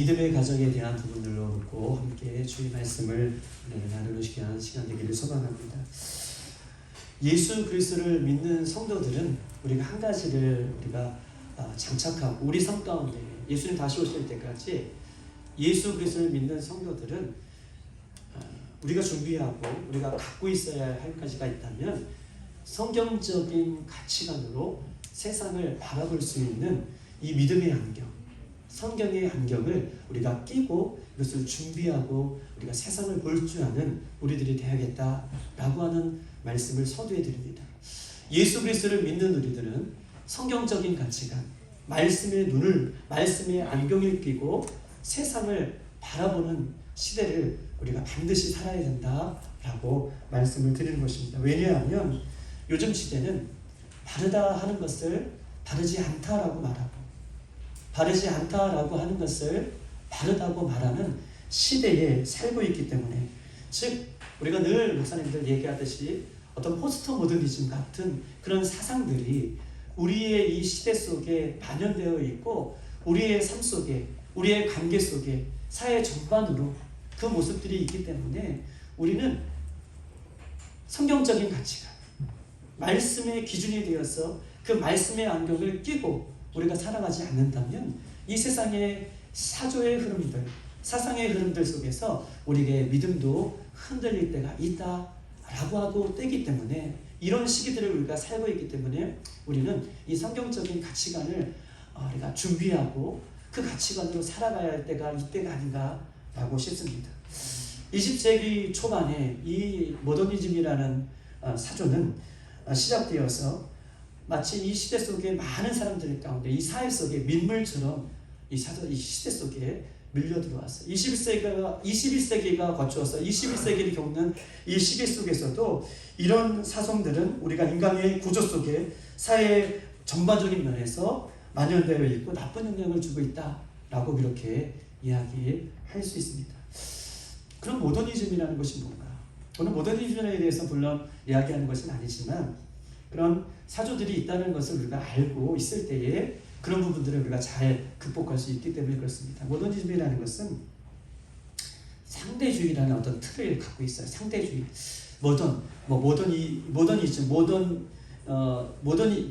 믿음의 가정에 대한 부분들로 놓고 함께 주의 말씀을 나누는 시간 되기를 소망합니다. 예수 그리스도를 믿는 성도들은 우리가 한 가지를 우리가 장착하고 우리 삶 가운데 예수님 다시 오실 때까지 예수 그리스도를 믿는 성도들은 우리가 준비하고 우리가 갖고 있어야 할 가지가 있다면 성경적인 가치관으로 세상을 바라볼 수 있는 이 믿음의 안경, 성경의 안경을 우리가 끼고 이것을 준비하고 우리가 세상을 볼 줄 아는 우리들이 되어야겠다라고 하는 말씀을 서두에 드립니다. 예수 그리스도를 믿는 우리들은 성경적인 가치관, 말씀의 안경을 끼고 세상을 바라보는 시대를 우리가 반드시 살아야 된다라고 말씀을 드리는 것입니다. 왜냐하면 요즘 시대는 바르다 하는 것을 바르지 않다라고 말하고 바르지 않다라고 하는 것을 바르다고 말하는 시대에 살고 있기 때문에, 즉 우리가 늘 목사님들 얘기하듯이 어떤 포스트 모더니즘 같은 그런 사상들이 우리의 이 시대 속에 반영되어 있고 우리의 삶 속에 우리의 관계 속에 사회 전반으로 그 모습들이 있기 때문에 우리는 성경적인 가치관, 말씀의 기준이 되어서 그 말씀의 안경을 끼고 우리가 살아가지 않는다면 이 세상의 사조의 흐름들, 사상의 흐름들 속에서 우리의 믿음도 흔들릴 때가 있다라고 하고 때기 때문에 이런 시기들을 우리가 살고 있기 때문에 우리는 이 성경적인 가치관을 우리가 준비하고 그 가치관으로 살아가야 할 때가 이때가 아닌가라고 싶습니다. 20세기 초반에 이 모더니즘이라는 사조는 시작되어서 마치 이 시대 속에 많은 사람들 가운데 이 사회 속에 민물처럼 이 시대 속에 밀려 들어왔어요. 21세기가 거쳐서 21세기를 겪는 이 시기 속에서도 이런 사성들은 우리가 인간의 구조 속에 사회 전반적인 면에서 만연되어 있고 나쁜 영향을 주고 있다라고 그렇게 이야기할 수 있습니다. 그럼 모더니즘이라는 것이 뭔가? 오늘 모더니즘에 대해서 물론 이야기하는 것은 아니지만 그런 사조들이 있다는 것을 우리가 알고 있을 때에 그런 부분들을 우리가 잘 극복할 수 있기 때문에 그렇습니다. 모더니즘이라는 것은 상대주의라는 어떤 틀을 갖고 있어요. 상대주의,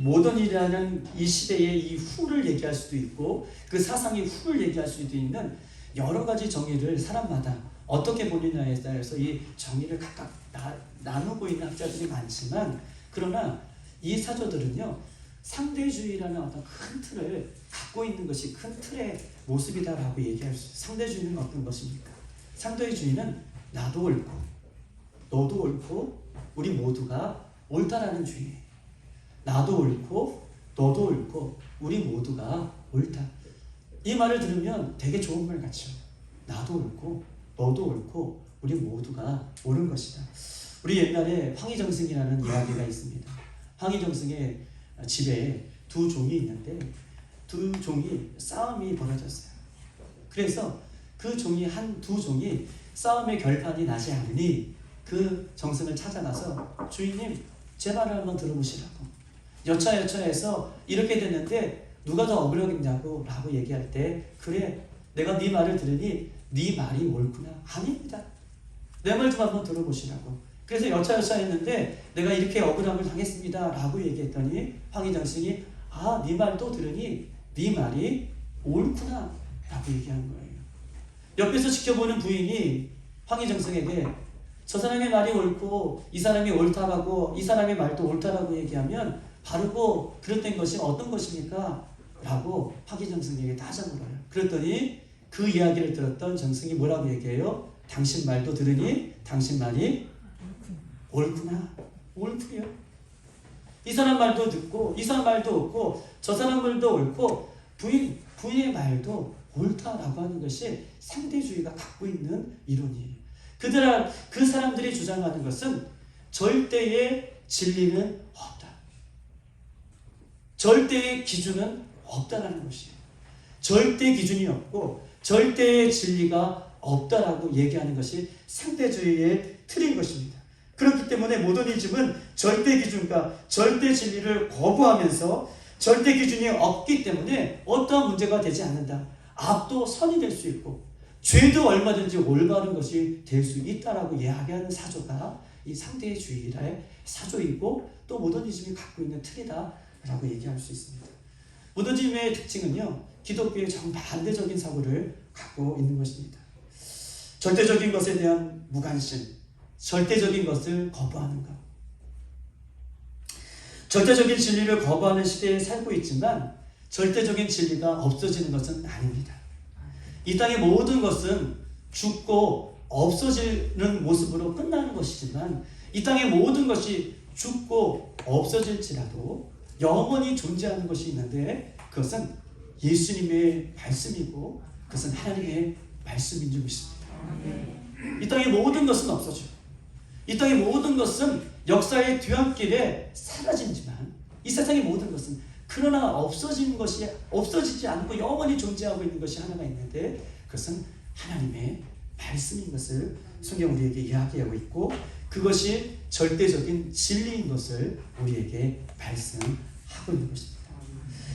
모던이라는 이 시대의 이 후를 얘기할 수도 있고 그 사상의 후를 얘기할 수도 있는 여러 가지 정의를 사람마다 어떻게 보느냐에 따라서 이 정의를 각각 나누고 있는 학자들이 많지만, 그러나 이 사조들은요 상대주의라는 어떤 큰 틀을 갖고 있는 것이 큰 틀의 모습이다라고 얘기할 수 있어요. 상대주의는 어떤 것입니까? 상대주의는 나도 옳고 너도 옳고 우리 모두가 옳다라는 주의예요. 나도 옳고 너도 옳고 우리 모두가 옳다. 이 말을 들으면 되게 좋은 말 같죠. 나도 옳고 너도 옳고 우리 모두가 옳은 것이다. 우리 옛날에 황희정승이라는 이야기가 있습니다. 황희정승의 집에 두 종이 있는데 두 종이 싸움이 벌어졌어요. 그래서 그 두 종이 싸움의 결판이 나지 않으니 그 정승을 찾아가서 주인님 제 말을 한번 들어보시라고, 여차여차해서 이렇게 됐는데 누가 더 억울하겠냐고 라고 얘기할 때, 그래 내가 네 말을 들으니 네 말이 옳구나. 아닙니다. 내 말 좀 한번 들어보시라고. 그래서 여차여차했는데 내가 이렇게 억울함을 당했습니다 라고 얘기했더니 황희정승이 네 말도 들으니 네 말이 옳구나 라고 얘기한 거예요. 옆에서 지켜보는 부인이 황희정승에게 저 사람의 말이 옳고 이 사람이 옳다라고, 이 사람의 말도 옳다라고 얘기하면 바르고 그릇된 것이 어떤 것입니까? 라고 황희정승에게 따져 물어요. 그랬더니 그 이야기를 들었던 정승이 뭐라고 얘기해요? 당신 말도 들으니 당신 말이 옳구나. 옳구요. 이 사람 말도 듣고 이 사람 말도 옳고 저 사람 말도 옳고 부인의 말도 옳다라고 하는 것이 상대주의가 갖고 있는 이론이에요. 그 사람들이 주장하는 것은 절대의 진리는 없다. 절대의 기준은 없다라는 것이에요. 절대 기준이 없고 절대의 진리가 없다라고 얘기하는 것이 상대주의의 틀인 것입니다. 그렇기 때문에 모더니즘은 절대 기준과 절대 진리를 거부하면서 절대 기준이 없기 때문에 어떠한 문제가 되지 않는다. 악도 선이 될 수 있고 죄도 얼마든지 올바른 것이 될 수 있다라고 이야기하는 사조가 이 상대주의의 사조이고 또 모더니즘이 갖고 있는 틀이다라고 얘기할 수 있습니다. 모더니즘의 특징은요, 기독교의 정반대적인 사고를 갖고 있는 것입니다. 절대적인 것에 대한 무관심, 절대적인 것을 거부하는 것. 절대적인 진리를 거부하는 시대에 살고 있지만 절대적인 진리가 없어지는 것은 아닙니다. 이 땅의 모든 것은 죽고 없어지는 모습으로 끝나는 것이지만 이 땅의 모든 것이 죽고 없어질지라도 영원히 존재하는 것이 있는데 그것은 예수님의 말씀이고 그것은 하나님의 말씀인 줄 믿습니다. 이 땅의 모든 것은 없어져요. 이 땅의 모든 것은 역사의 뒤안길에 사라지지만 이 세상의 모든 것은 그러나 없어지지 않고 영원히 존재하고 있는 것이 하나가 있는데 그것은 하나님의 말씀인 것을 성경 우리에게 이야기하고 있고 그것이 절대적인 진리인 것을 우리에게 말씀하고 있는 것입니다.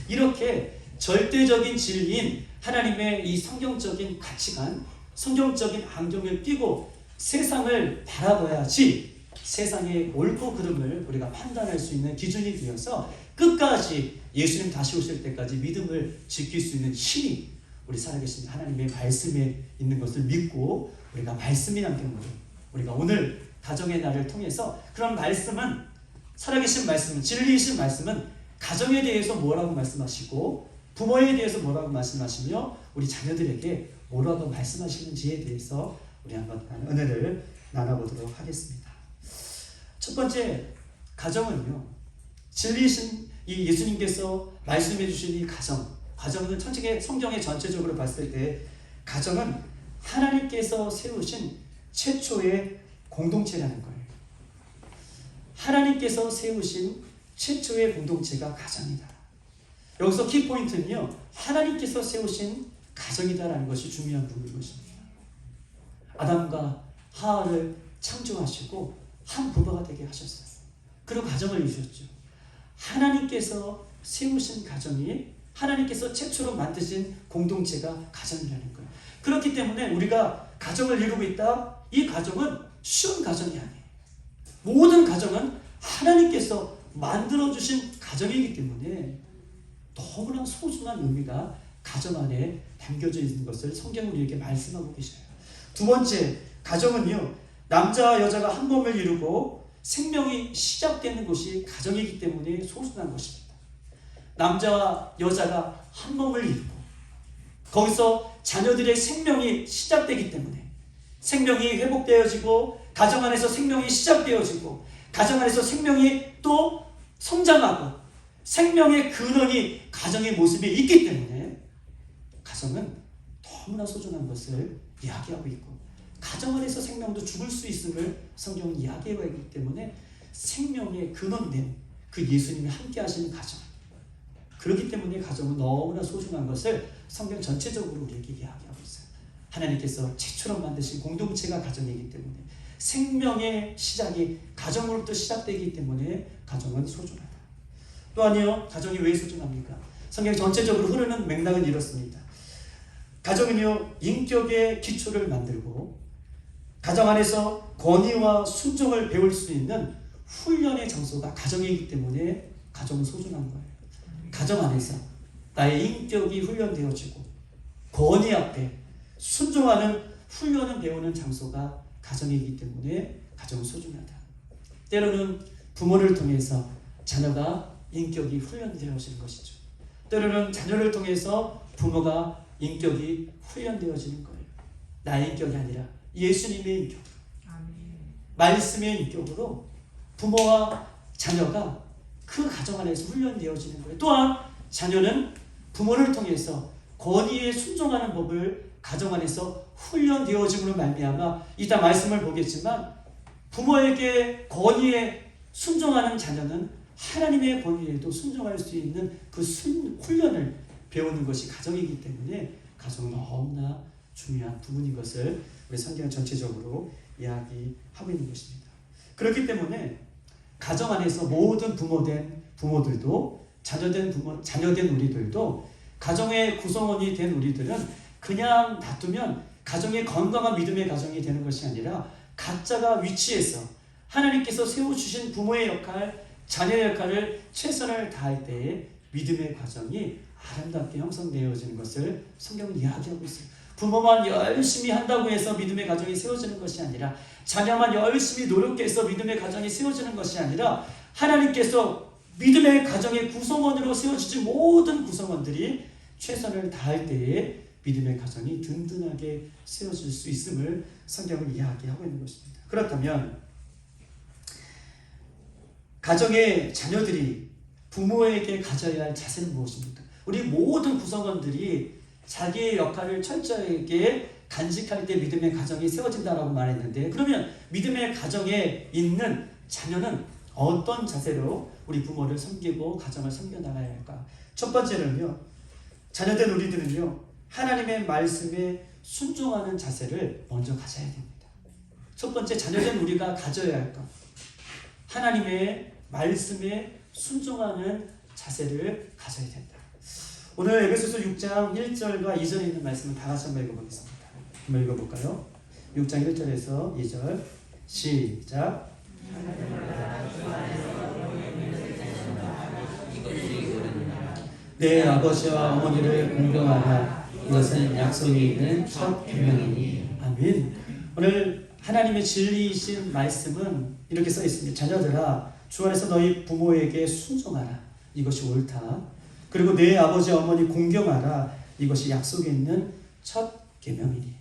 이렇게 절대적인 진리인 하나님의 이 성경적인 가치관, 성경적인 안경을 끼고 세상을 바라봐야지 세상의 옳고 그름을 우리가 판단할 수 있는 기준이 되어서 끝까지 예수님 다시 오실 때까지 믿음을 지킬 수 있는 힘이 우리 살아계신 하나님의 말씀에 있는 것을 믿고 우리가 말씀의 안경으로 우리가 오늘 가정의 날을 통해서 그런 말씀은 살아계신 말씀은 진리이신 말씀은 가정에 대해서 뭐라고 말씀하시고 부모에 대해서 뭐라고 말씀하시며 우리 자녀들에게 뭐라고 말씀하시는지에 대해서 우리 한번 은혜를 나눠보도록 하겠습니다. 첫 번째, 가정은요, 진리이신 이 예수님께서 말씀해 주신 이 가정은 천직의 성경에 전체적으로 봤을 때 가정은 하나님께서 세우신 최초의 공동체라는 거예요. 하나님께서 세우신 최초의 공동체가 가정이다. 여기서 키포인트는요, 하나님께서 세우신 가정이다라는 것이 중요한 부분인 것입니다. 아담과 하와를 창조하시고 한 부부가 되게 하셨어요. 그리고 가정을 이루셨죠. 하나님께서 세우신 가정이 하나님께서 최초로 만드신 공동체가 가정이라는 거예요. 그렇기 때문에 우리가 가정을 이루고 있다. 이 가정은 쉬운 가정이 아니에요. 모든 가정은 하나님께서 만들어주신 가정이기 때문에 너무나 소중한 의미가 가정 안에 담겨져 있는 것을 성경은 우리에게 말씀하고 계셔요. 두 번째, 가정은요, 남자와 여자가 한 몸을 이루고 생명이 시작되는 곳이 가정이기 때문에 소중한 것입니다. 남자와 여자가 한 몸을 이루고 거기서 자녀들의 생명이 시작되기 때문에 생명이 회복되어지고 가정 안에서 생명이 시작되어지고 가정 안에서 생명이 또 성장하고 생명의 근원이 가정의 모습에 있기 때문에 가정은 너무나 소중한 것을 이야기하고 있고 가정 안에서 생명도 죽을 수 있음을 성경은 이야기하고 있기 때문에 생명의 근원된 그 예수님이 함께 하시는 가정, 그렇기 때문에 가정은 너무나 소중한 것을 성경 전체적으로 우리에게 이야기하고 있어요. 하나님께서 최초로 만드신 공동체가 가정이기 때문에 생명의 시작이 가정으로부터 시작되기 때문에 가정은 소중하다. 또한요, 가정이 왜 소중합니까? 성경 전체적으로 흐르는 맥락은 이렇습니다. 가정은요, 인격의 기초를 만들고 가정 안에서 권위와 순종을 배울 수 있는 훈련의 장소가 가정이기 때문에 가정은 소중한 거예요. 가정 안에서 나의 인격이 훈련되어지고 권위 앞에 순종하는 훈련을 배우는 장소가 가정이기 때문에 가정은 소중하다. 때로는 부모를 통해서 자녀가 인격이 훈련되어지는 것이죠. 때로는 자녀를 통해서 부모가 인격이 훈련되어지는 거예요. 나의 인격이 아니라 예수님의 인격으로, 말씀의 인격으로 부모와 자녀가 그 가정 안에서 훈련되어지는 거예요. 또한 자녀는 부모를 통해서 권위에 순종하는 법을 가정 안에서 훈련되어짐으로 말미암아 이따 말씀을 보겠지만 부모에게 권위에 순종하는 자녀는 하나님의 권위에도 순종할 수 있는 그 훈련을 배우는 것이 가정이기 때문에 가정은 너무나 중요한 부분인 것을 우리 성경 전체적으로 이야기하고 있는 것입니다. 그렇기 때문에 가정 안에서 모든 부모들도 자녀된 우리들도 가정의 구성원이 된 우리들은 그냥 놔두면 가정의 건강한 믿음의 가정이 되는 것이 아니라 각자가 위치에서 하나님께서 세워주신 부모의 역할, 자녀의 역할을 최선을 다할 때에 믿음의 과정이 아름답게 형성되어지는 것을 성경은 이야기하고 있어요. 부모만 열심히 한다고 해서 믿음의 가정이 세워지는 것이 아니라, 자녀만 열심히 노력해서 믿음의 가정이 세워지는 것이 아니라, 하나님께서 믿음의 가정의 구성원으로 세워주신 모든 구성원들이 최선을 다할 때에 믿음의 가정이 든든하게 세워질 수 있음을 성경은 이야기하고 있는 것입니다. 그렇다면 가정의 자녀들이 부모에게 가져야 할 자세는 무엇입니까? 우리 모든 구성원들이 자기의 역할을 철저하게 간직할 때 믿음의 가정이 세워진다라고 말했는데, 그러면 믿음의 가정에 있는 자녀는 어떤 자세로 우리 부모를 섬기고 가정을 섬겨나가야 할까? 첫 번째는요, 자녀된 우리들은요, 하나님의 말씀에 순종하는 자세를 먼저 가져야 됩니다. 첫 번째, 자녀된 우리가 가져야 할까? 하나님의 말씀에 순종하는 자세를 가져야 된다. 오늘 에베소서 6장 1절과 2절에 있는 말씀을 다 같이 한번 읽어보겠습니다. 한번 읽어볼까요? 6장 1절에서 2절 시작. 내 아버지와 어머니를 공경하라. 이것은 약속이 있는 첫 계명이니. 아멘. 오늘 하나님의 진리이신 말씀은 이렇게 써 있습니다. 자녀들아, 주 안에서 너희 부모에게 순종하라. 이것이 옳다. 그리고 내 아버지 어머니 공경하라. 이것이 약속이 있는 첫 계명이니.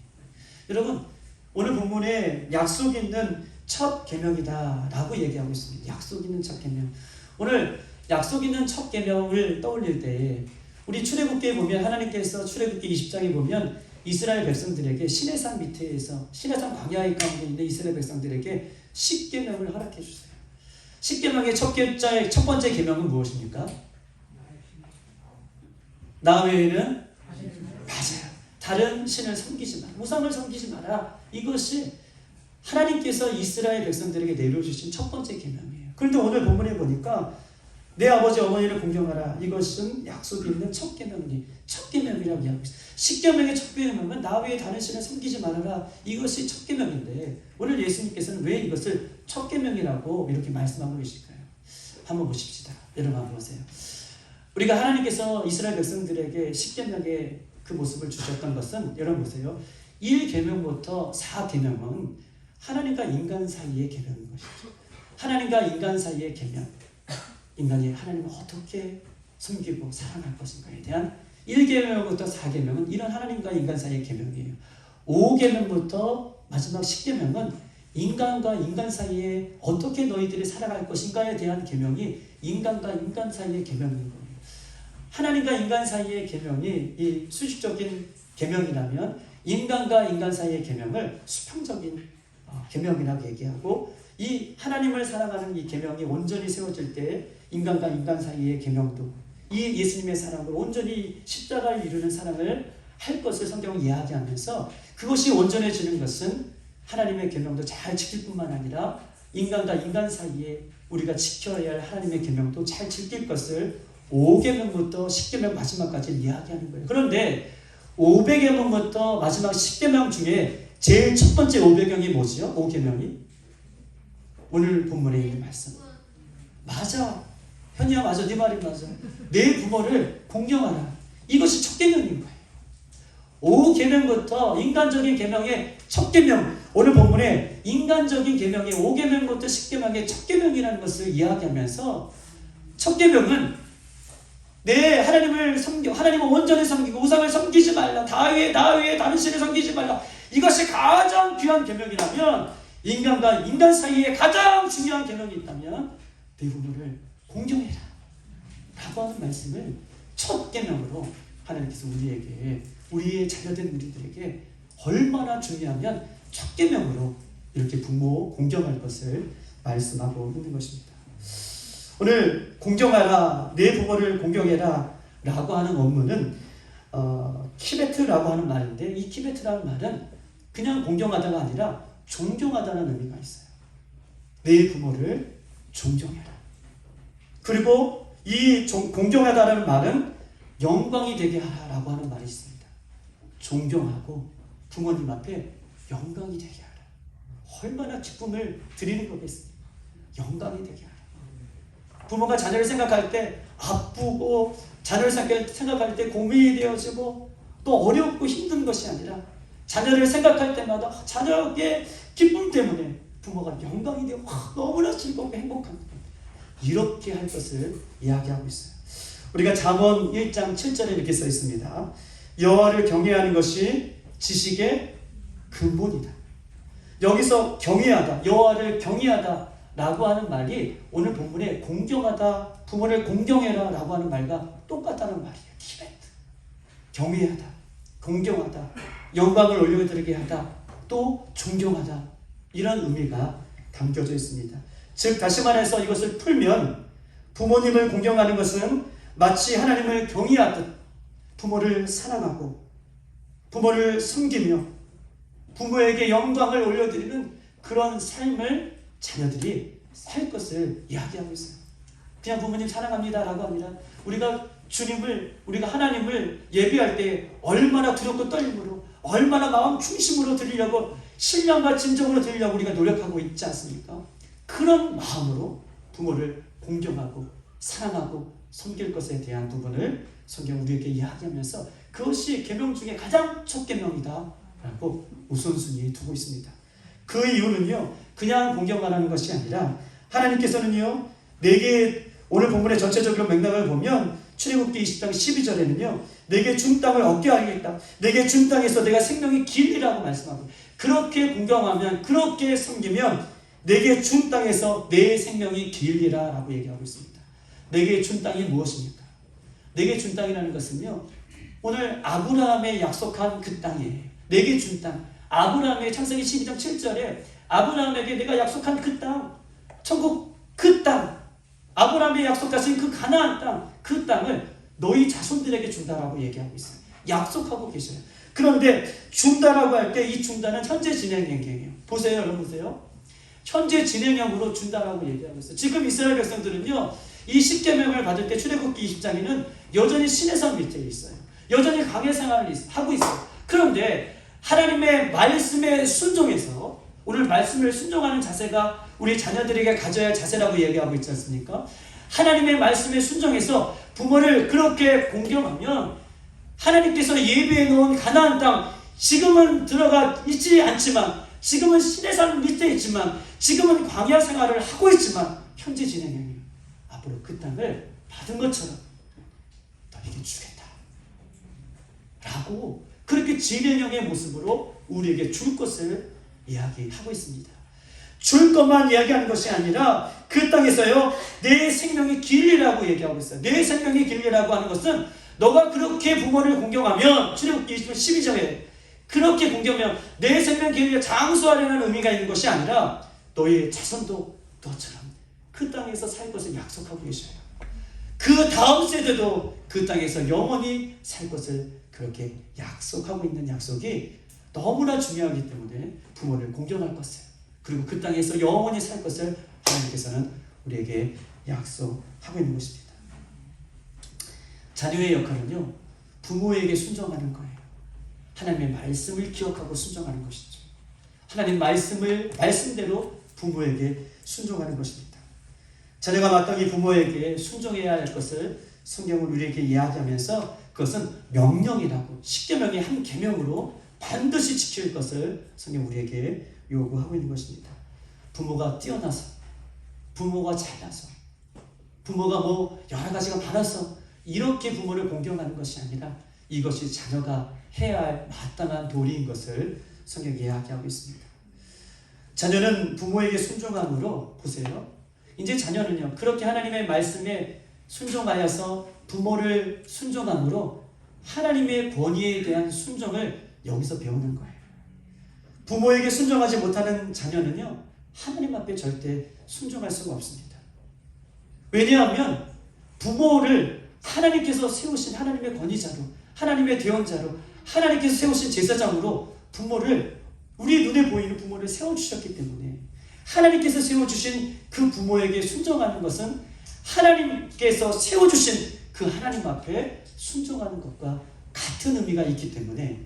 여러분, 오늘 본문에 약속이 있는 첫 계명이다 라고 얘기하고 있습니다. 약속 있는 첫 계명. 오늘 약속 있는 첫 계명을 떠올릴 때 우리 출애굽기에 보면, 하나님께서 출애굽기 20장에 보면 이스라엘 백성들에게 시내산 밑에서, 시내산 광야 가운데 있는 이스라엘 백성들에게 10계명을 허락해 주세요. 10계명의 첫 번째 계명은 무엇입니까? 나 외에는 맞아요. 다른 신을 섬기지 마라. 우상을 섬기지 마라. 이것이 하나님께서 이스라엘 백성들에게 내려주신 첫 번째 계명이에요. 그런데 오늘 본문에 보니까 내 아버지 어머니를 공경하라. 이것은 약속이 있는 첫 계명이니. 첫 계명이라고 이야기하고 있어요. 10계명의 첫 계명은 나 외에 다른 신을 섬기지 말아라. 이것이 첫 계명인데 오늘 예수님께서는 왜 이것을 첫 계명이라고 이렇게 말씀하고 계실까요? 한번 보십시다. 여러분 한번 보세요. 우리가 하나님께서 이스라엘 백성들에게 10계명의 그 모습을 주셨던 것은, 여러분 보세요. 1계명부터 4계명은 하나님과 인간 사이의 계명인 것이죠. 하나님과 인간 사이의 계명. 인간이 하나님을 어떻게 섬기고 사랑할 것인가에 대한 1계명부터 4계명은 이런 하나님과 인간 사이의 계명이에요. 5계명부터 마지막 10계명은 인간과 인간 사이에 어떻게 너희들이 살아갈 것인가에 대한 계명이 인간과 인간 사이의 계명인 거예요. 하나님과 인간 사이의 계명이 이 수식적인 계명이라면 인간과 인간 사이의 계명을 수평적인 계명이라고 얘기하고, 이 하나님을 사랑하는 이 계명이 온전히 세워질 때 인간과 인간 사이의 계명도 이 예수님의 사랑을 온전히 십자가를 이루는 사랑을 할 것을 성경은 이야기하면서, 그것이 온전해지는 것은 하나님의 계명도 잘 지킬 뿐만 아니라 인간과 인간 사이에 우리가 지켜야 할 하나님의 계명도 잘 지킬 것을 5계명부터 10계명 마지막까지 이야기하는 거예요. 그런데 500계명부터 마지막 10계명 중에 제일 첫 번째 500계명이 뭐지요? 5계명이 오늘 본문에 있는 말씀. 맞아. 현이야, 맞아. 네 말이 맞아. 내 부모를 공경하라. 이것이 첫 계명인 거예요. 5계명부터 인간적인 계명의 첫 계명, 오늘 본문에 인간적인 계명의 5계명부터 10계명의 첫 계명이라는 것을 이야기하면서, 첫 계명은 내 하나님을 섬겨, 하나님을 온전히 섬기고 우상을 섬기지 말라. 나 외에 다른 신을 섬기지 말라. 이것이 가장 귀한 계명이라면, 인간과 인간 사이에 가장 중요한 계명이 있다면 내 부모를 공경해라 라고 하는 말씀을 첫 계명으로 하나님께서 우리에게, 우리의 자녀된 우리들에게 얼마나 중요하면 첫 계명으로 이렇게 부모 공경할 것을 말씀하고 있는 것입니다. 오늘 공경하라, 내 부모를 공경해라 라고 하는 원문은 키베트라고 하는 말인데, 이 키베트라는 말은 그냥 공경하다가 아니라 존경하다는 의미가 있어요. 내 부모를 존경해라. 그리고 이 공경하다라는 말은 영광이 되게 하라라고 하는 말이 있습니다. 존경하고 부모님 앞에 영광이 되게 하라. 얼마나 기쁨을 드리는 거겠습니까? 영광이 되게 하라. 부모가 자녀를 생각할 때 아프고 자녀를 생각할 때 고민이 되어지고 또 어렵고 힘든 것이 아니라 자녀를 생각할 때마다 자녀의 기쁨 때문에 부모가 영광이 되고 너무나 즐겁고 행복합니다. 이렇게 할 것을 이야기하고 있어요. 우리가 잠언 1장 7절에 이렇게 써 있습니다. 여호와를 경외하는 것이 지식의 근본이다. 여기서 경외하다, 여호와를 경외하다 라고 하는 말이 오늘 본문에 공경하다, 부모를 공경해라 라고 하는 말과 똑같다는 말이에요. 키베트. 경외하다, 공경하다, 영광을 올려드리게 하다, 또 존경하다, 이런 의미가 담겨져 있습니다. 즉 다시 말해서 이것을 풀면 부모님을 공경하는 것은 마치 하나님을 경외하듯 부모를 사랑하고 부모를 섬기며 부모에게 영광을 올려드리는 그런 삶을 자녀들이 살 것을 이야기하고 있어요. 그냥 부모님 사랑합니다 라고 합니다. 우리가 하나님을 예배할 때 얼마나 두렵고 떨림으로, 얼마나 마음 중심으로 드리려고, 신령과 진정으로 드리려고 우리가 노력하고 있지 않습니까? 그런 마음으로 부모를 공경하고 사랑하고 섬길 것에 대한 부분을 성경 우리에게 이야기하면서 그것이 계명 중에 가장 첫 계명이다 라고 우선순위에 두고 있습니다. 그 이유는요, 그냥 공경만 하는 것이 아니라 하나님께서는요, 내게 오늘 본문의 전체적으로 맥락을 보면 출애굽기 20장 12절에는요 내게 준 땅을 얻게 하겠다, 내게 준 땅에서 내가 생명이 길리라고 말씀하고, 그렇게 공경하면, 그렇게 섬기면 내게 준 땅에서 내 생명이 길리라 라고 얘기하고 있습니다. 내게 준 땅이 무엇입니까? 내게 준 땅이라는 것은요, 오늘 아브라함의 약속한 그 땅이에요. 내게 준 땅, 아브라함의 창세기 12장 7절에 아브라함에게 내가 약속한 그 땅, 천국 그 땅, 아브라함의 약속하신 그 가나안 땅, 그 땅을 너희 자손들에게 준다라고 얘기하고 있어요. 약속하고 계셔요. 그런데 준다라고 할 때 이 준다는 현재 진행형이에요. 보세요, 여러분 보세요. 현재 진행형으로 준다라고 얘기하고 있어요. 지금 이스라엘 백성들은요, 이 10계명을 받을 때 출애굽기 20장에는 여전히 시내산 밑에 있어요. 여전히 광야 생활을 하고 있어요. 그런데 하나님의 말씀에 순종해서, 오늘 말씀을 순종하는 자세가 우리 자녀들에게 가져야 할 자세라고 얘기하고 있지 않습니까? 하나님의 말씀에 순종해서 부모를 그렇게 공경하면 하나님께서 예비해 놓은 가나안 땅, 지금은 들어가 있지 않지만, 지금은 시내산 밑에 있지만, 지금은 광야 생활을 하고 있지만 현재 진행형이에요. 앞으로 그 땅을 받은 것처럼 너에게 주겠다 라고, 그렇게 진행형의 모습으로 우리에게 줄 것을 이야기하고 있습니다. 줄 것만 이야기하는 것이 아니라 그 땅에서요 내 생명이 길리라고 얘기하고 있어요. 내 생명이 길리라고 하는 것은 너가 그렇게 부모를 공경하면, 출애굽기 12절에 그렇게 공경하면 내 생명 길리가 장수하려는 의미가 있는 것이 아니라 너의 자손도 너처럼 그 땅에서 살 것을 약속하고 계셔요. 그 다음 세대도 그 땅에서 영원히 살 것을 그렇게 약속하고 있는 약속이 너무나 중요하기 때문에 부모를 공경할 것을, 그리고 그 땅에서 영원히 살 것을 하나님께서는 우리에게 약속하고 있는 것입니다. 자녀의 역할은요, 부모에게 순종하는 거예요. 하나님의 말씀을 기억하고 순종하는 것이죠. 하나님 말씀대로 부모에게 순종하는 것입니다. 자녀가 마땅히 부모에게 순종해야 할 것을 성경은 우리에게 이야기하면서 그것은 명령이라고, 10계명의 한 계명으로 반드시 지킬 것을 성경 우리에게 요구하고 있는 것입니다. 부모가 뛰어나서, 부모가 잘나서, 부모가 여러 가지가 많아서 이렇게 부모를 공경하는 것이 아니라 이것이 자녀가 해야 할 마땅한 도리인 것을 성경이 이야기하고 있습니다. 자녀는 부모에게 순종함으로, 보세요, 이제 자녀는요 그렇게 하나님의 말씀에 순종하여서 부모를 순종함으로 하나님의 권위에 대한 순종을 여기서 배우는 거예요. 부모에게 순종하지 못하는 자녀는요 하나님 앞에 절대 순종할 수가 없습니다. 왜냐하면 부모를 하나님께서 세우신 하나님의 권위자로, 하나님의 대언자로, 하나님께서 세우신 제사장으로 부모를, 우리 눈에 보이는 부모를 세워주셨기 때문에 하나님께서 세워주신 그 부모에게 순종하는 것은 하나님께서 세워주신 그 하나님 앞에 순종하는 것과 같은 의미가 있기 때문에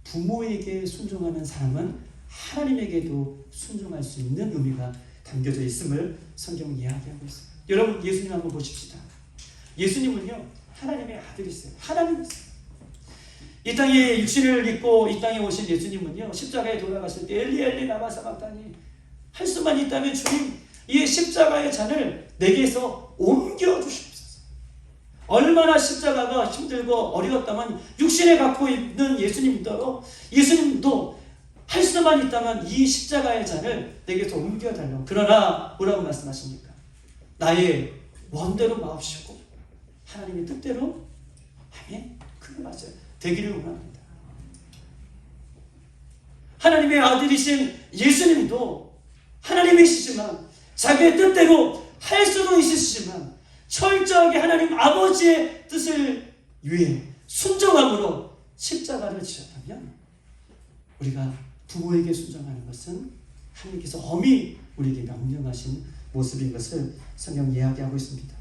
부모에게 순종하는 사람은 하나님에게도 순종할 수 있는 의미가 담겨져 있음을 성경은 이야기하고 있어요. 여러분, 예수님 한번 보십시다. 예수님은요, 하나님의 아들이세요. 하나님이세요. 이 땅에 육신을 입고 이 땅에 오신 예수님은요, 십자가에 돌아가실 때 엘리 엘리 라마 사박다니, 할 수만 있다면 주님, 이 십자가의 잔을 내게서 옮겨주시옵소서. 얼마나 십자가가 힘들고 어려웠다면 육신에 갖고 있는 예수님도 할 수만 있다면 이 십자가의 잔을 내게서 옮겨달라고. 그러나 뭐라고 말씀하십니까? 나의 원대로 마옵시고 하나님의 뜻대로, 아멘, 그게 맞아요, 되기를 원합니다. 하나님의 아들이신 예수님도 하나님이시지만 자기의 뜻대로 할 수도 있으시지만 철저하게 하나님 아버지의 뜻을 위해 순종함으로 십자가를 지셨다면, 우리가 부모에게 순종하는 것은 하나님께서 엄히 우리에게 명령하신 모습인 것을 성경 이야기하고 있습니다.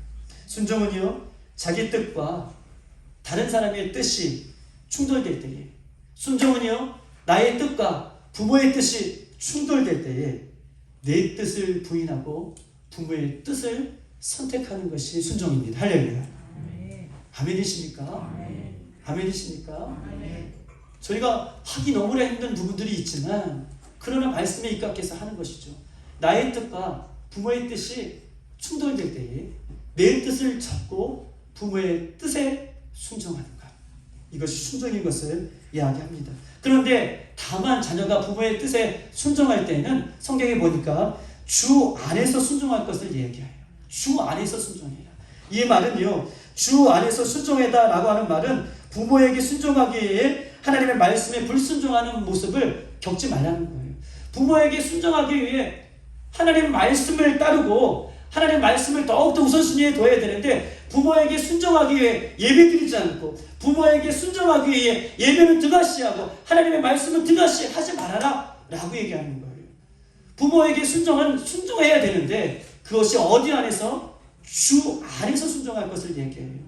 순종은요, 자기 뜻과 다른 사람의 뜻이 충돌될 때에, 순종은요, 나의 뜻과 부모의 뜻이 충돌될 때에 내 뜻을 부인하고 부모의 뜻을 선택하는 것이 순종입니다. 할렐루야. 아멘이십니까? 아멘이십니까? 저희가 하기 너무나 힘든 부분들이 있지만 그러나 말씀에 입각해서 하는 것이죠. 나의 뜻과 부모의 뜻이 충돌될 때에 내 뜻을 접고 부모의 뜻에 순종하는 것, 이것이 순종인 것을 이야기합니다. 그런데 다만 자녀가 부모의 뜻에 순종할 때는 성경에 보니까 주 안에서 순종할 것을 얘기해요. 주 안에서 순종해라. 이 말은요, 주 안에서 순종해다라고 하는 말은 부모에게 순종하기 위해 하나님의 말씀에 불순종하는 모습을 겪지 말라는 거예요. 부모에게 순종하기 위해 하나님의 말씀을 따르고 하나님의 말씀을 더욱더 우선순위에 둬야 되는데, 부모에게 순종하기 위해 예배드리지 않고 부모에게 순종하기 위해 예배는 등하시하고 하나님의 말씀은 등하시 하지 말아라 라고 얘기하는 거예요. 부모에게 순종은 순종해야 되는데 그것이 어디 안에서? 주 안에서 순종할 것을 얘기해요.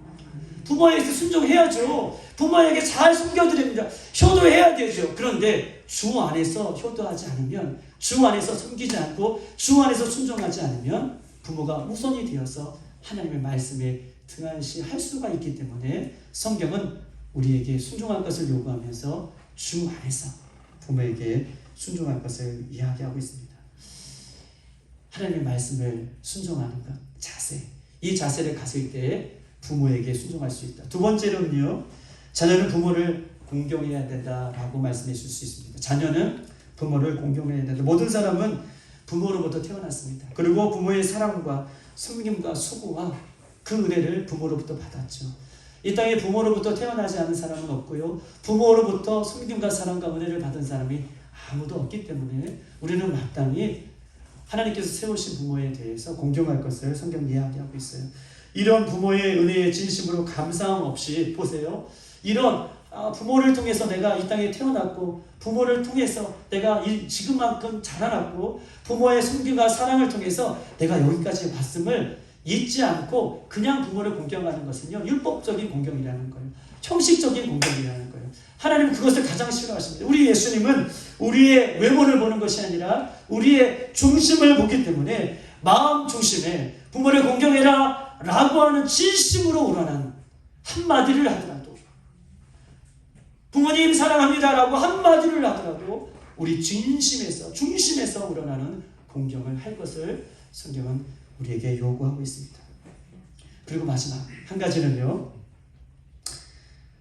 부모에게 순종해야죠. 부모에게 잘 섬겨드립니다. 효도해야 되죠. 그런데 주 안에서 효도하지 않으면, 주 안에서 섬기지 않고 주 안에서 순종하지 않으면 부모가 우선이 되어서 하나님의 말씀에 등한시 할 수가 있기 때문에 성경은 우리에게 순종할 것을 요구하면서 주 안에서 부모에게 순종할 것을 이야기하고 있습니다. 하나님의 말씀을 순종하는 것, 자세, 이 자세를 가질 때 부모에게 순종할 수 있다. 두 번째로는요, 자녀는 부모를 공경해야 된다라고 말씀해 줄 수 있습니다. 자녀는 부모를 공경해야 된다. 모든 사람은 부모로부터 태어났습니다. 그리고 부모의 사랑과 섬김과 수고와 그 은혜를 부모로부터 받았죠. 이 땅에 부모로부터 태어나지 않은 사람은 없고요, 부모로부터 섬김과 사랑과 은혜를 받은 사람이 아무도 없기 때문에 우리는 마땅히 하나님께서 세우신 부모에 대해서 공경할 것을 성경 이야기하고 있어요. 이런 부모의 은혜에 진심으로 감사함 없이, 보세요, 이런 부모를 통해서 내가 이 땅에 태어났고 부모를 통해서 내가 지금만큼 자라났고 부모의 섬김과 사랑을 통해서 내가 여기까지 왔음을 잊지 않고 그냥 부모를 공경하는 것은요, 율법적인 공경이라는 거예요. 형식적인 공경이라는 거예요. 하나님은 그것을 가장 싫어하십니다. 우리 예수님은 우리의 외모를 보는 것이 아니라 우리의 중심을 보기 때문에 마음 중심에 부모를 공경해라 라고 하는 진심으로 우러난 한마디를 하더라도, 부모님 사랑합니다 라고 한마디를 하더라도 우리 중심에서 우러나는 공경을 할 것을 성경은 우리에게 요구하고 있습니다. 그리고 마지막 한 가지는요,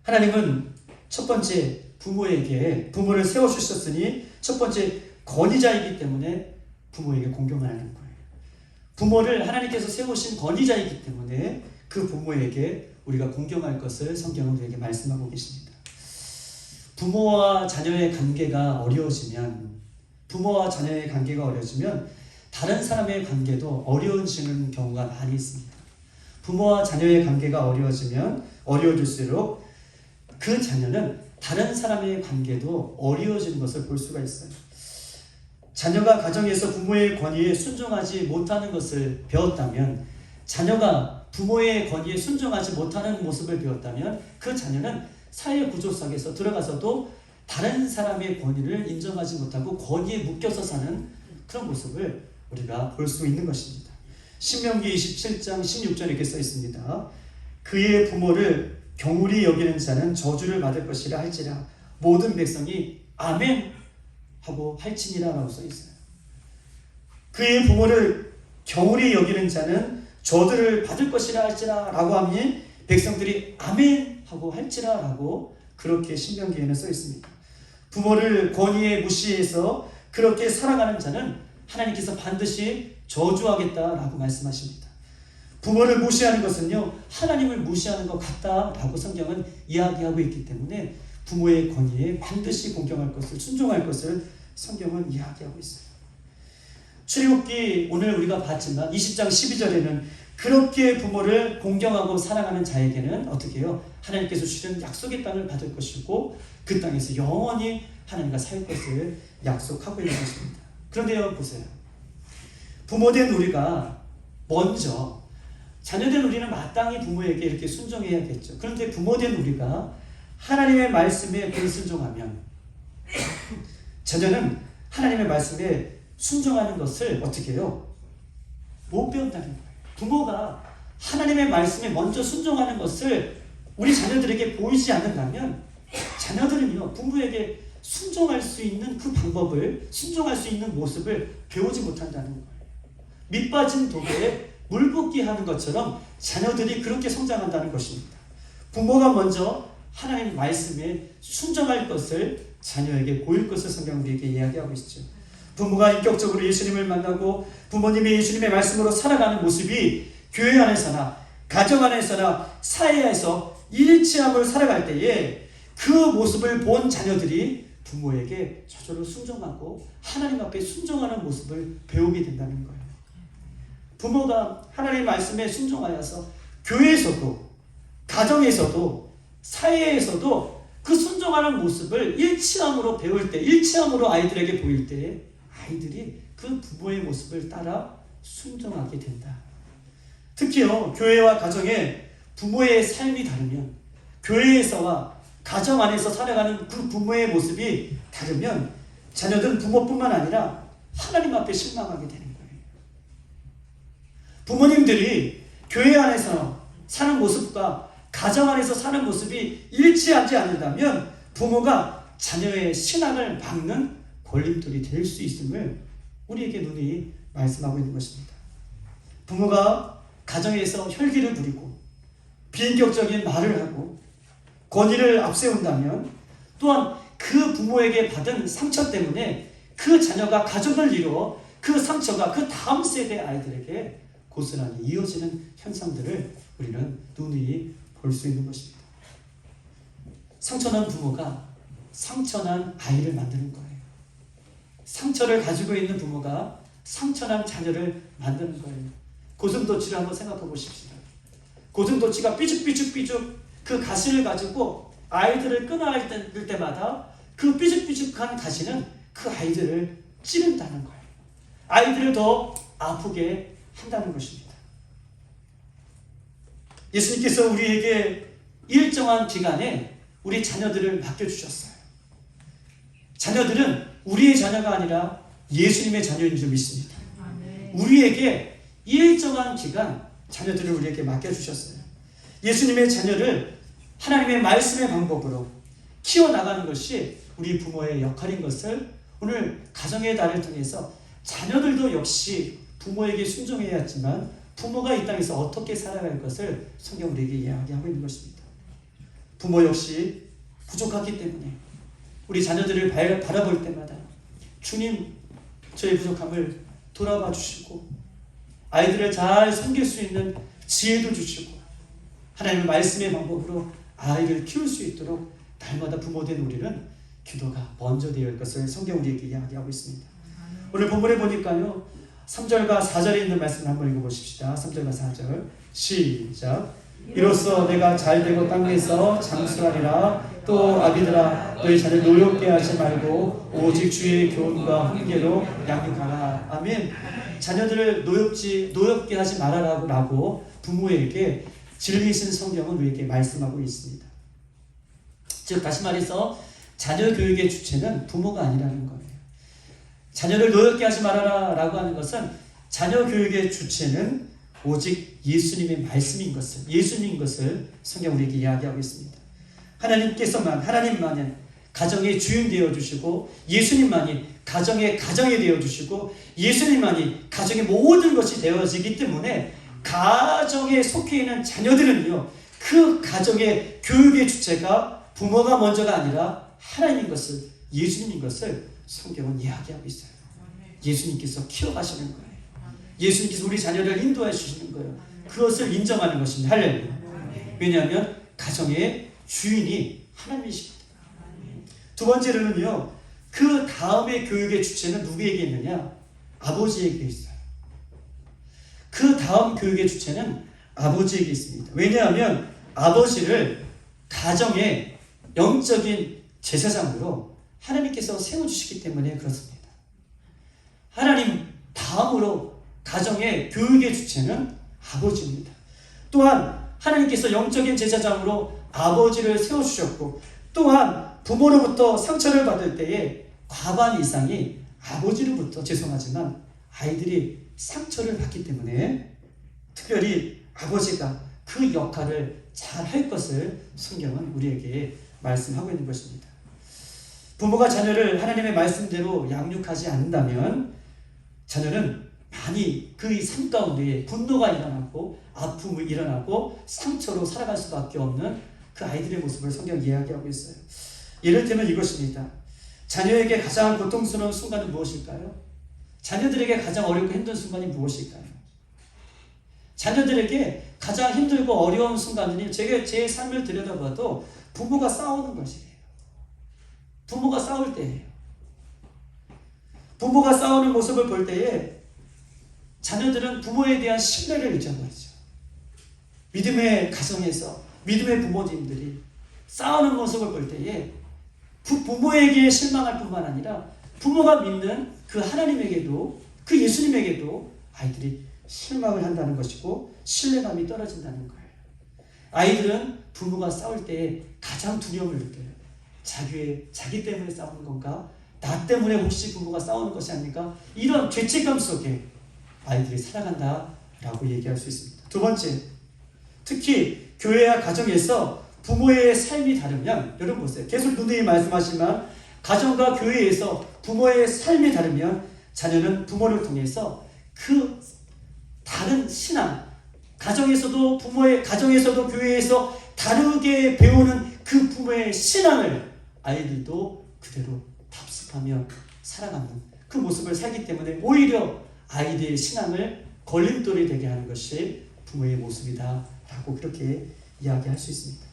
하나님은 첫 번째 부모를 세워주셨으니 첫 번째 권위자이기 때문에 부모에게 공경을 하는 거예요. 부모를 하나님께서 세우신 권위자이기 때문에 그 부모에게 우리가 공경할 것을 성경은 우리에게 말씀하고 계십니다. 부모와 자녀의 관계가 어려워지면 다른 사람의 관계도 어려워지는 경우가 많이 있습니다. 부모와 자녀의 관계가 어려워질수록 그 자녀는 다른 사람의 관계도 어려워지는 것을 볼 수가 있어요. 자녀가 가정에서 부모의 권위에 순종하지 못하는 것을 배웠다면 자녀가 부모의 권위에 순종하지 못하는 모습을 배웠다면 그 자녀는 사회 구조 속에서 들어가서도 다른 사람의 권위를 인정하지 못하고 권위에 묶여서 사는 그런 모습을 우리가 볼 수 있는 것입니다. 신명기 27장 16절에 이렇게 써 있습니다. 그의 부모를 경홀히 여기는 자는 저주를 받을 것이라 할지라 모든 백성이 아멘 하고 할지니라 라고 써 있어요. 그의 부모를 경홀히 여기는 자는 저주를 받을 것이라 할지라 라고 하니 백성들이 아멘 하고 할지라 라고 그렇게 신명기에는 써 있습니다. 부모를 권위에 무시해서 그렇게 살아가는 자는 하나님께서 반드시 저주하겠다라고 말씀하십니다. 부모를 무시하는 것은요, 하나님을 무시하는 것 같다라고 성경은 이야기하고 있기 때문에 부모의 권위에 반드시 공경할 것을, 순종할 것을 성경은 이야기하고 있어요. 출애굽기 오늘 우리가 봤지만 20장 12절에는 그렇게 부모를 공경하고 사랑하는 자에게는 어떻게 해요? 하나님께서 주시는 약속의 땅을 받을 것이고 그 땅에서 영원히 하나님과 살 것을 약속하고 있는 것입니다. 그런데요, 보세요. 부모된 우리가 먼저, 자녀된 우리는 마땅히 부모에게 이렇게 순종해야겠죠. 그런데 부모된 우리가 하나님의 말씀에 불순종하면 자녀는 하나님의 말씀에 순종하는 것을 어떻게 해요? 못 배운다는 거예요. 부모가 하나님의 말씀에 먼저 순종하는 것을 우리 자녀들에게 보이지 않는다면 자녀들은요, 부모에게 순종할 수 있는 그 방법을, 순종할 수 있는 모습을 배우지 못한다는 거예요. 밑 빠진 독에 물 붓기 하는 것처럼 자녀들이 그렇게 성장한다는 것입니다. 부모가 먼저 하나님 말씀에 순종할 것을 자녀에게 보일 것을 성경 우리에게 이야기하고 있죠. 부모가 인격적으로 예수님을 만나고 부모님이 예수님의 말씀으로 살아가는 모습이 교회 안에서나 가정 안에서나 사회에서 일치함을 살아갈 때에 그 모습을 본 자녀들이 부모에게 저절로 순종하고 하나님 앞에 순종하는 모습을 배우게 된다는 거예요. 부모가 하나님 말씀에 순종하여서 교회에서도 가정에서도 사회에서도 그 순종하는 모습을 일치함으로 배울 때, 일치함으로 아이들에게 보일 때 아이들이 그 부모의 모습을 따라 순종하게 된다. 특히요, 교회와 가정에 부모의 삶이 다르면, 교회에서와 가정 안에서 살아가는 그 부모의 모습이 다르면 자녀들은 부모뿐만 아니라 하나님 앞에 실망하게 되는 거예요. 부모님들이 교회 안에서 사는 모습과 가정 안에서 사는 모습이 일치하지 않는다면 부모가 자녀의 신앙을 막는 걸림돌이 될 수 있음을 우리에게 눈이 말씀하고 있는 것입니다. 부모가 가정에서 혈기를 부리고 비인격적인 말을 하고 권위를 앞세운다면 또한 그 부모에게 받은 상처 때문에 그 자녀가 가정을 이루어 그 상처가 그 다음 세대 아이들에게 고스란히 이어지는 현상들을 우리는 눈이 볼 수 있는 것입니다. 상처난 부모가 상처난 아이를 만드는 거예요. 상처를 가지고 있는 부모가 상처난 자녀를 만드는 거예요. 고슴도치를 한번 생각해 보십시다. 고슴도치가 삐죽삐죽 그 가시를 가지고 아이들을 끊어야 될 때마다 그 삐죽삐죽한 가시는 그 아이들을 찌른다는 거예요. 아이들을 더 아프게 한다는 것입니다. 예수님께서 우리에게 일정한 기간에 우리 자녀들을 맡겨주셨어요. 자녀들은 우리의 자녀가 아니라 예수님의 자녀인 줄 믿습니다. 우리에게 일정한 기간 자녀들을 우리에게 맡겨주셨어요. 예수님의 자녀를 하나님의 말씀의 방법으로 키워나가는 것이 우리 부모의 역할인 것을 오늘 가정의 달을 통해서 자녀들도 역시 부모에게 순종해야 했지만 부모가 이 땅에서 어떻게 살아갈 것을 성경 우리에게 이야기하고 있는 것입니다. 부모 역시 부족하기 때문에 우리 자녀들을 바라볼 때마다 주님, 저의 부족함을 돌아봐 주시고 아이들을 잘 섬길 수 있는 지혜도 주시고 하나님의 말씀의 방법으로 아이를 키울 수 있도록 날마다 부모된 우리는 기도가 먼저 되어야 할 것을 성경 우리에게 이야기하고 있습니다. 오늘 본문에 보니까요, 3절과 4절에 있는 말씀을 한번 읽어보십시다. 3절과 4절 시작. 이로써 내가 잘되고 땅에서 장수하리라. 또 아비들아 너희 자녀 노엽게 하지 말고 오직 주의 교훈과 훈계로 양육하라. 아멘. 자녀들을 노엽게 하지 말아라고 부모에게 진리이신 성경은 우리에게 말씀하고 있습니다. 즉 다시 말해서 자녀 교육의 주체는 부모가 아니라는 거예요. 자녀를 노엽게 하지 말아라 라고 하는 것은 자녀 교육의 주체는 오직 예수님의 말씀인 것을, 예수님인 것을 성경 우리에게 이야기하고 있습니다. 하나님만은 가정의 주인 되어주시고, 예수님만이 가정이 되어주시고, 예수님만이 가정의 모든 것이 되어지기 때문에 가정에 속해 있는 자녀들은요, 그 가정의 교육의 주체가 부모가 먼저가 아니라 하나님인 것을, 예수님인 것을 성경은 이야기하고 있어요. 예수님께서 키워가시는 거예요. 예수님께서 우리 자녀를 인도해 주시는 거예요. 그것을 인정하는 것입니다. 할렐루야. 왜냐하면 가정의 주인이 하나님이십니다. 두 번째로는요, 그 다음의 교육의 주체는 누구에게 있느냐? 아버지에게 있어요. 그 다음 교육의 주체는 아버지에게 있습니다. 왜냐하면 아버지를 가정의 영적인 제사장으로 하나님께서 세워주시기 때문에 그렇습니다. 하나님 다음으로 가정의 교육의 주체는 아버지입니다. 또한 하나님께서 영적인 제사장으로 아버지를 세워주셨고, 또한 부모로부터 상처를 받을 때에 과반 이상이 아버지로부터, 죄송하지만 아이들이 상처를 받기 때문에 특별히 아버지가 그 역할을 잘 할 것을 성경은 우리에게 말씀하고 있는 것입니다. 부모가 자녀를 하나님의 말씀대로 양육하지 않는다면 자녀는 많이 그 삶 가운데 분노가 일어나고 아픔이 일어나고 상처로 살아갈 수밖에 없는 그 아이들의 모습을 성경이 이야기하고 있어요. 예를 들면 이것입니다. 자녀에게 가장 고통스러운 순간은 무엇일까요? 자녀들에게 가장 어렵고 힘든 순간이 무엇일까요? 자녀들에게 가장 힘들고 어려운 순간은 제가 제 삶을 들여다봐도 부모가 싸우는 것이에요. 부모가 싸울 때예요. 부모가 싸우는 모습을 볼 때에 자녀들은 부모에 대한 신뢰를 잃어버리죠. 믿음의 가정에서 믿음의 부모님들이 싸우는 모습을 볼 때에 부모에게 실망할 뿐만 아니라 부모가 믿는 그 하나님에게도, 그 예수님에게도 아이들이 실망을 한다는 것이고 신뢰감이 떨어진다는 거예요. 아이들은 부모가 싸울 때 가장 두려움을 느껴요. 자기 때문에 싸우는 건가? 나 때문에 혹시 부모가 싸우는 것이 아닐까? 이런 죄책감 속에 아이들이 살아간다라고 얘기할 수 있습니다. 두 번째, 특히 교회와 가정에서 부모의 삶이 다르면, 여러분 보세요. 계속 누누이 말씀하지만 가정과 교회에서 부모의 삶이 다르면 자녀는 부모를 통해서 그 다른 신앙, 가정에서도 교회에서 다르게 배우는 그 부모의 신앙을 아이들도 그대로 답습하며 살아가는 그 모습을 살기 때문에 오히려 아이들의 신앙을 걸림돌이 되게 하는 것이 부모의 모습이다 라고 그렇게 이야기할 수 있습니다.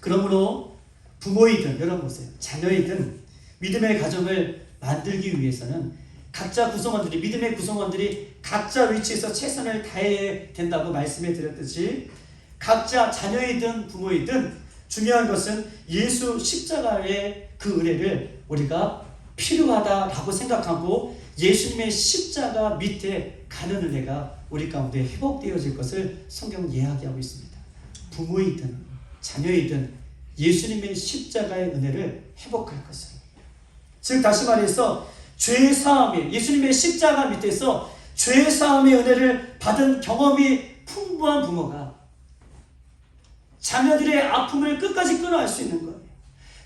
그러므로 부모이든, 여러분 보세요, 자녀이든 믿음의 가정을 만들기 위해서는 각자 구성원들이, 믿음의 구성원들이 각자 위치에서 최선을 다해야 된다고 말씀해 드렸듯이 각자 자녀이든 부모이든 중요한 것은 예수 십자가의 그 은혜를 우리가 필요하다라고 생각하고 예수님의 십자가 밑에 가는 은혜가 우리 가운데 회복되어질 것을 성경은 이야기하고 있습니다. 부모이든 자녀이든 예수님의 십자가의 은혜를 회복할 것을, 즉 다시 말해서 죄사함이, 예수님의 십자가 밑에서 죄사함의 은혜를 받은 경험이 풍부한 부모가 자녀들의 아픔을 끝까지 끊어갈 수 있는 거예요.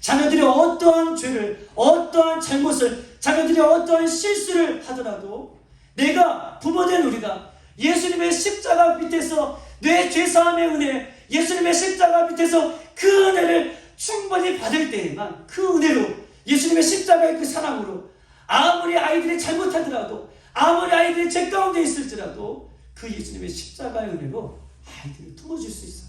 자녀들이 어떠한 죄를, 어떠한 잘못을, 자녀들이 어떠한 실수를 하더라도 내가 부모된 우리가 예수님의 십자가 밑에서 내 죄사함의 은혜, 예수님의 십자가 밑에서 그 은혜를 충분히 받을 때에만, 그 은혜로, 예수님의 십자가의 그 사랑으로 아무리 아이들이 잘못하더라도, 아무리 아이들이 죄 가운데 있을지라도 그 예수님의 십자가의 은혜로 아이들을 품어줄 수 있어요.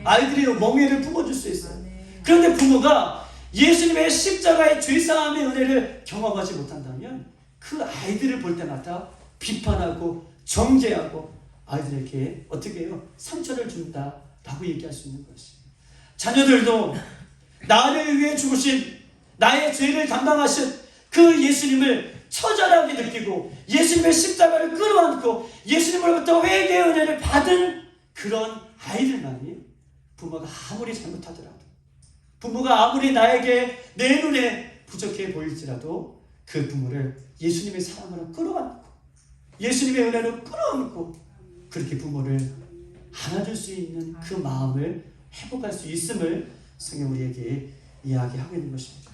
아이들의 멍에를 품어줄 수 있어요. 그런데 부모가 예수님의 십자가의 죄사함의 은혜를 경험하지 못한다면 그 아이들을 볼 때마다 비판하고 정죄하고 아이들에게 어떻게 해요? 상처를 준다라고 얘기할 수 있는 것이에요. 자녀들도 나를 위해 죽으신, 나의 죄를 담당하신 그 예수님을 처절하게 느끼고 예수님의 십자가를 끌어안고 예수님으로부터 회개의 은혜를 받은 그런 아이들만이 부모가 아무리 잘못하더라도, 부모가 아무리 나에게 내 눈에 부족해 보일지라도 그 부모를 예수님의 사랑으로 끌어안고 예수님의 은혜로 끌어안고 그렇게 부모를 안아줄 수 있는 그 마음을 회복할 수 있음을 성경 우리에게 이야기하고 있는 것입니다.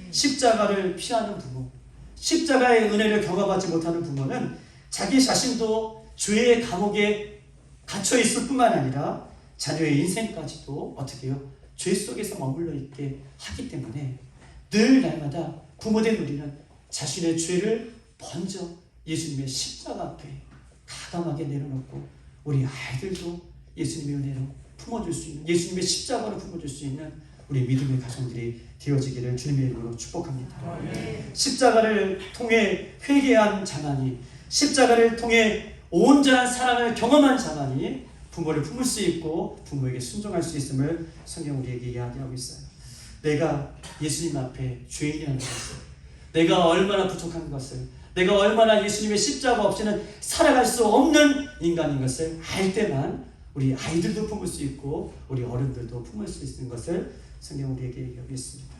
십자가를 피하는 부모, 십자가의 은혜를 경험하지 못하는 부모는 자기 자신도 죄의 감옥에 갇혀 있을 뿐만 아니라 자녀의 인생까지도 어떻게 해요? 죄 속에서 머물러 있게 하기 때문에 늘 날마다 부모된 우리는 자신의 죄를 먼저 예수님의 십자가 앞에 가감하게 내려놓고 우리 아이들도 예수님의 은혜로 품어줄 수 있는, 예수님의 십자가로 품어줄 수 있는 우리 믿음의 가정들이 되어지기를 주님의 이름으로 축복합니다. 십자가를 통해 회개한 자만이, 십자가를 통해 온전한 사랑을 경험한 자만이 부모를 품을 수 있고 부모에게 순종할 수 있음을 성경 우리에게 이야기하고 있어요. 내가 예수님 앞에 죄인이라는 것을, 내가 얼마나 부족한 것을, 내가 얼마나 예수님의 십자가 없이는 살아갈 수 없는 인간인 것을 알 때만 우리 아이들도 품을 수 있고 우리 어른들도 품을 수 있는 것을 성경 우리에게 얘기하고 있습니다.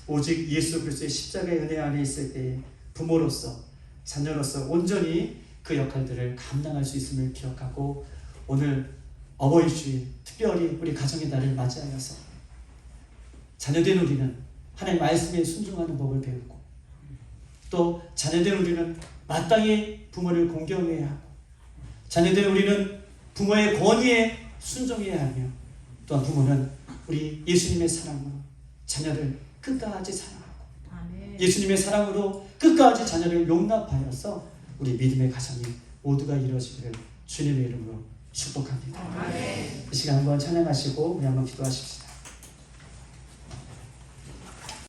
오직 예수 그리스도의 십자가의 은혜 안에 있을 때 부모로서, 자녀로서 온전히 그 역할들을 감당할 수 있음을 기억하고 오늘 어버이 주일 특별히 우리 가정의 날을 맞이하여서 자녀된 우리는 하나님 말씀에 순종하는 법을 배우고 또 자녀된 우리는 마땅히 부모를 공경해야 하고 자녀된 우리는 부모의 권위에 순종해야 하며 또한 부모는 우리 예수님의 사랑으로 자녀를 끝까지 사랑하고 예수님의 사랑으로 끝까지 자녀를 용납하여서 우리 믿음의 가정이 모두가 이루어지기를 주님의 이름으로 축복합니다. 이 시간 한번 찬양하시고 우리 한번 기도하십시다.